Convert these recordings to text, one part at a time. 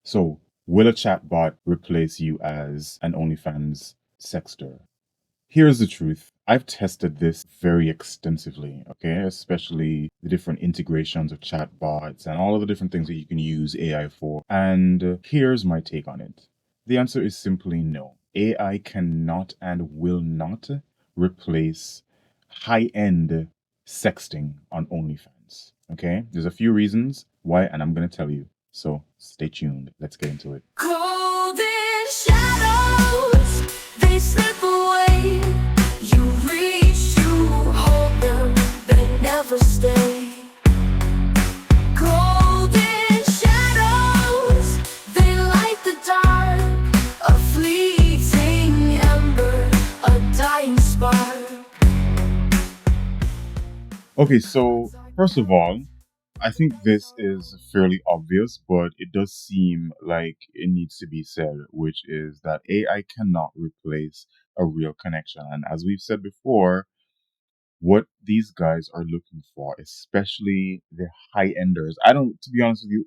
So, will a chatbot replace you as an OnlyFans sexter? Here's the truth. I've tested this very extensively, okay? Especially the different integrations of chatbots and all of the different things that you can use AI for. And here's my take on it. The answer is simply no. AI cannot and will not replace high end sexting on OnlyFans, okay? There's a few reasons why, and I'm going to tell you. So stay tuned. Let's get into it. Golden shadows, they slip away. You reach to hold them, they never stay. Golden shadows, they light the dark. A fleeting ember, a dying spark. Okay, so first of all, I think this is fairly obvious, but it does seem like it needs to be said, which is that AI cannot replace a real connection. And as we've said before, what these guys are looking for, especially the high enders, I don't, to be honest with you,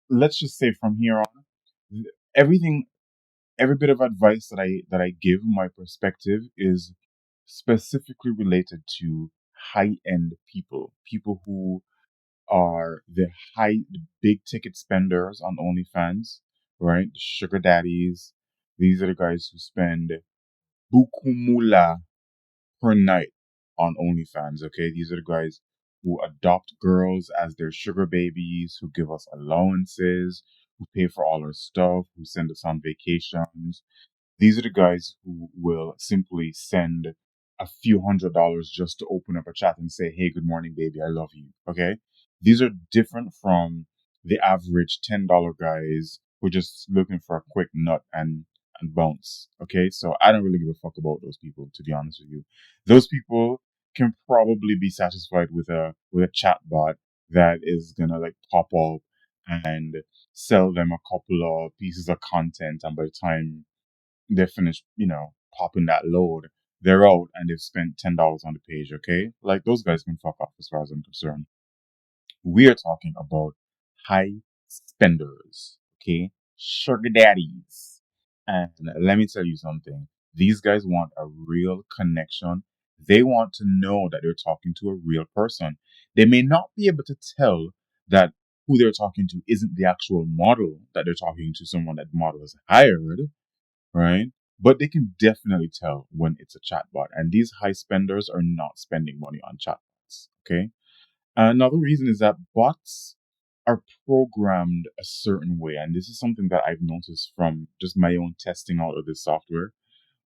let's just say from here on, everything, every bit of advice that I give, my perspective is specifically related to high end people, people who are the big ticket spenders on OnlyFans, right? The sugar daddies. These are the guys who spend buku mula per night on OnlyFans, okay? These are the guys who adopt girls as their sugar babies, who give us allowances, who pay for all our stuff, who send us on vacations. These are the guys who will simply send a few $100s just to open up a chat and say, "Hey, good morning, baby. I love you." Okay. These are different from the average $10 guys who are just looking for a quick nut and bounce. Okay. So I don't really give a fuck about those people, to be honest with you. Those people can probably be satisfied with a chat bot that is gonna like pop up and sell them a couple of pieces of content, and by the time they're finished, popping that load, they're out and they've spent $10 on the page, okay? Like those guys can fuck off as far as I'm concerned. We are talking about high spenders, okay? Sugar daddies. And let me tell you something. These guys want a real connection. They want to know that they're talking to a real person. They may not be able to tell that who they're talking to isn't the actual model, that they're talking to someone that the model has hired, right? But they can definitely tell when it's a chatbot. And these high spenders are not spending money on chatbots. Okay. Another reason is that bots are programmed a certain way. And this is something that I've noticed from just my own testing out of this software.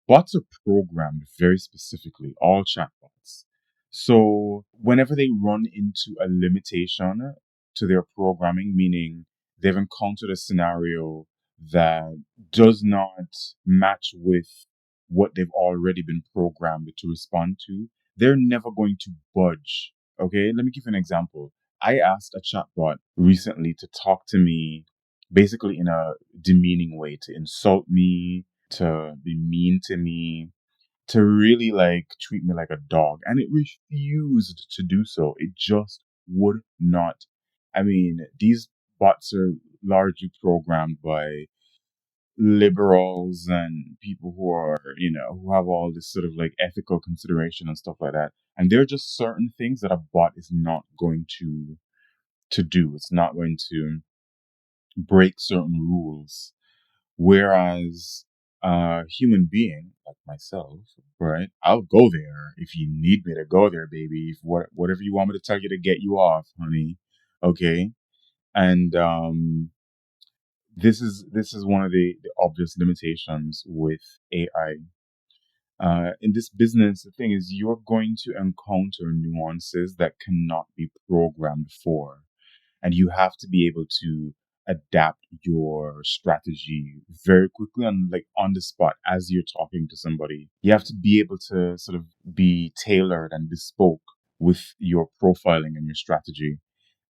Bots are programmed very specifically, all chatbots. So whenever they run into a limitation to their programming, meaning they've encountered a scenario that does not match with what they've already been programmed to respond to, they're never going to budge. Okay, let me give you an example. I asked a chatbot recently to talk to me basically in a demeaning way, to insult me, to be mean to me, to really like treat me like a dog. And it refused to do so. It just would not. I mean, these bots are largely programmed by liberals and people who are, who have all this sort of like ethical consideration and stuff like that. And there are just certain things that a bot is not going to do. It's not going to break certain rules. Whereas a human being like myself, right? I'll go there if you need me to go there, baby. If whatever you want me to tell you to get you off, honey. Okay. And this is one of the obvious limitations with AI. In this business, the thing is you're going to encounter nuances that cannot be programmed for, and you have to be able to adapt your strategy very quickly and like on the spot as you're talking to somebody. You have to be able to sort of be tailored and bespoke with your profiling and your strategy,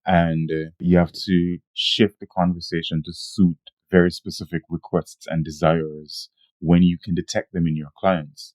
and you have to shift the conversation to suit very specific requests and desires when you can detect them in your clients.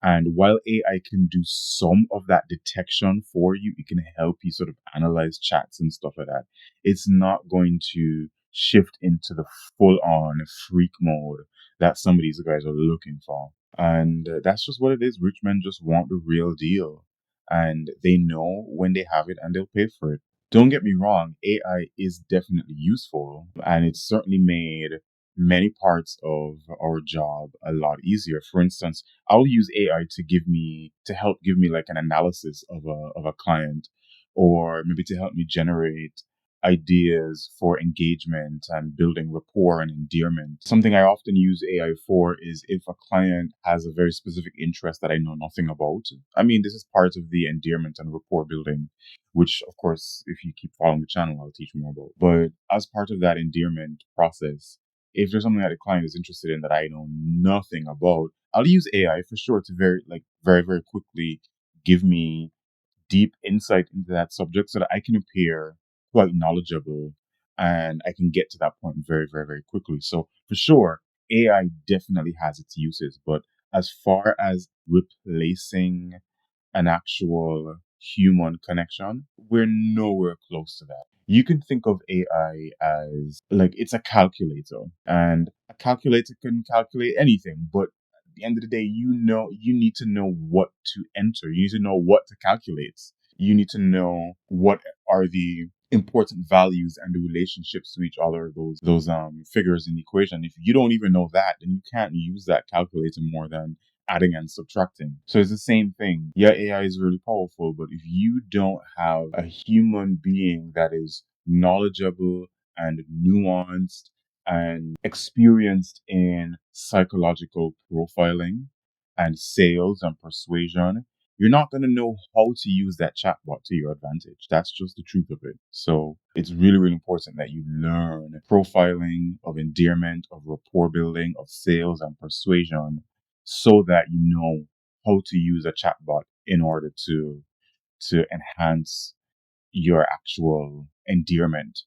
And while AI can do some of that detection for you, it can help you sort of analyze chats and stuff like that. It's not going to shift into the full on freak mode that some of these guys are looking for. And that's just what it is. Rich men just want the real deal. And they know when they have it and they'll pay for it. Don't get me wrong, AI is definitely useful and it's certainly made many parts of our job a lot easier. For instance, I'll use AI to help give me like an analysis of a client, or maybe to help me generate ideas for engagement and building rapport and endearment. Something I often use AI for is if a client has a very specific interest that I know nothing about. I mean, this is part of the endearment and rapport building, which, of course, if you keep following the channel, I'll teach more about. But as part of that endearment process, if there's something that a client is interested in that I know nothing about, I'll use AI for sure to very, very quickly give me deep insight into that subject so that I can appear quite knowledgeable and I can get to that point very, very, very quickly. So for sure, AI definitely has its uses, but as far as replacing an actual human connection, we're nowhere close to that. You can think of AI as like it's a calculator, and a calculator can calculate anything, but at the end of the day, you need to know what to enter. You need to know what to calculate. You need to know what are the important values and the relationships to each other, those figures in the equation. If you don't even know that, then you can't use that calculator more than adding and subtracting. So it's the same thing. Yeah, AI is really powerful, but if you don't have a human being that is knowledgeable and nuanced and experienced in psychological profiling and sales and persuasion, you're not going to know how to use that chatbot to your advantage. That's just the truth of it. So it's really, really important that you learn profiling of endearment, of rapport building, of sales and persuasion so that you know how to use a chatbot in order to enhance your actual endearment.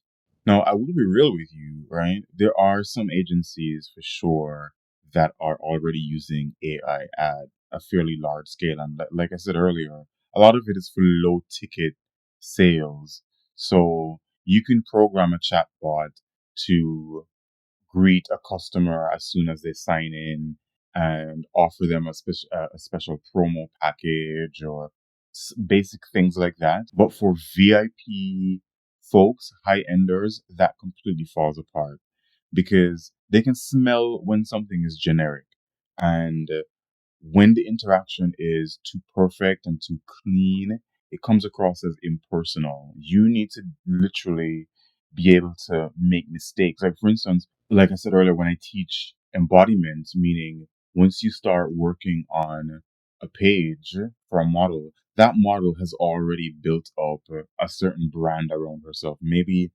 Now, I will be real with you, right? There are some agencies for sure that are already using AI at a fairly large scale. And like I said earlier, a lot of it is for low ticket sales. So you can program a chatbot to greet a customer as soon as they sign in and offer them a special promo package or basic things like that. But for VIP folks, high enders, that completely falls apart because they can smell when something is generic. And when the interaction is too perfect and too clean, it comes across as impersonal. You need to literally be able to make mistakes. Like, for instance, like I said earlier, when I teach embodiment, meaning once you start working on a page for a model, that model has already built up a certain brand around herself. Maybe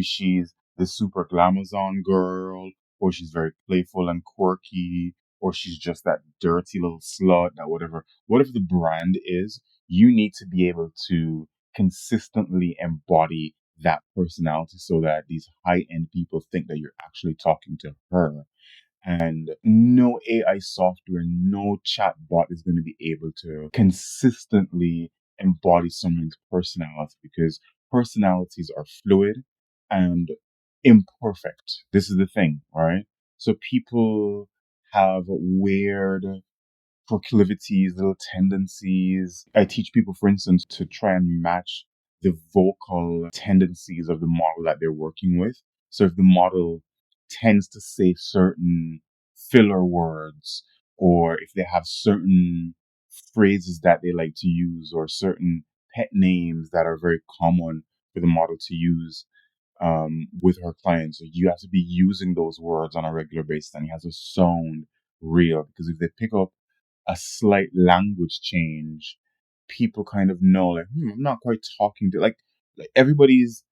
she's the super glamazon girl, or she's very playful and quirky, or she's just that dirty little slut, that whatever the brand is, you need to be able to consistently embody that personality so that these high end people think that you're actually talking to her. And no AI software, no chatbot is going to be able to consistently embody someone's personality because personalities are fluid and imperfect. This is the thing, right? So people have weird proclivities, little tendencies. I teach people, for instance, to try and match the vocal tendencies of the model that they're working with. So if the model tends to say certain filler words, or if they have certain phrases that they like to use, or certain pet names that are very common for the model to use, with her clients. So you have to be using those words on a regular basis and it has to sound real because if they pick up a slight language change, people kind of know like, I'm not quite talking to like everybody's,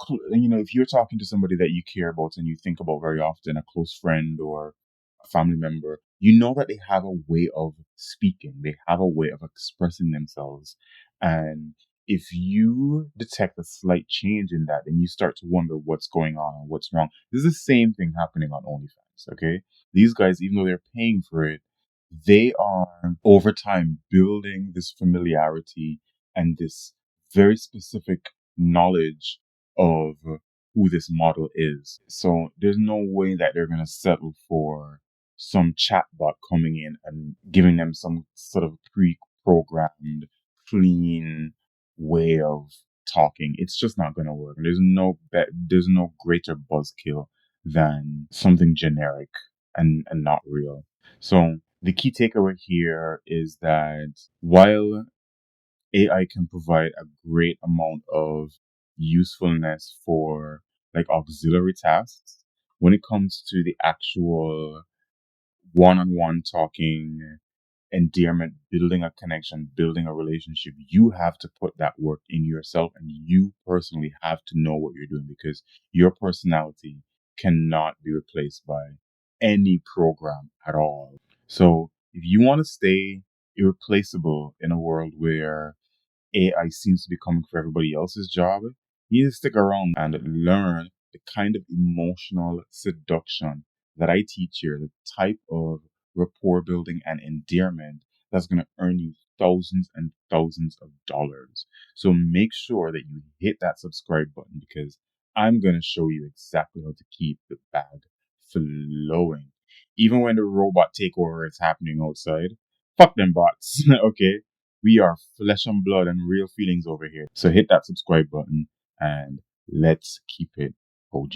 if you're talking to somebody that you care about and you think about very often, a close friend or a family member, you know that they have a way of speaking, they have a way of expressing themselves. And if you detect a slight change in that, then you start to wonder what's going on and what's wrong. This is the same thing happening on OnlyFans, okay? These guys, even though they're paying for it, they are over time building this familiarity and this very specific knowledge of who this model is. So there's no way that they're going to settle for some chatbot coming in and giving them some sort of pre-programmed, clean way of talking. It's just not going to work. There's no greater buzzkill than something generic and not real. So the key takeaway here is that while AI can provide a great amount of usefulness for like auxiliary tasks, when it comes to the actual one-on-one talking, endearment, building a connection, building a relationship, you have to put that work in yourself, and you personally have to know what you're doing, because your personality cannot be replaced by any program at all. So if you want to stay irreplaceable in a world where AI seems to be coming for everybody else's job, you need to stick around and learn the kind of emotional seduction that I teach here, the type of rapport building and endearment that's going to earn you thousands and thousands of dollars. So make sure that you hit that subscribe button, because I'm going to show you exactly how to keep the bag flowing. Even when the robot takeover is happening outside, fuck them bots, okay? We are flesh and blood and real feelings over here. So hit that subscribe button and let's keep it OG.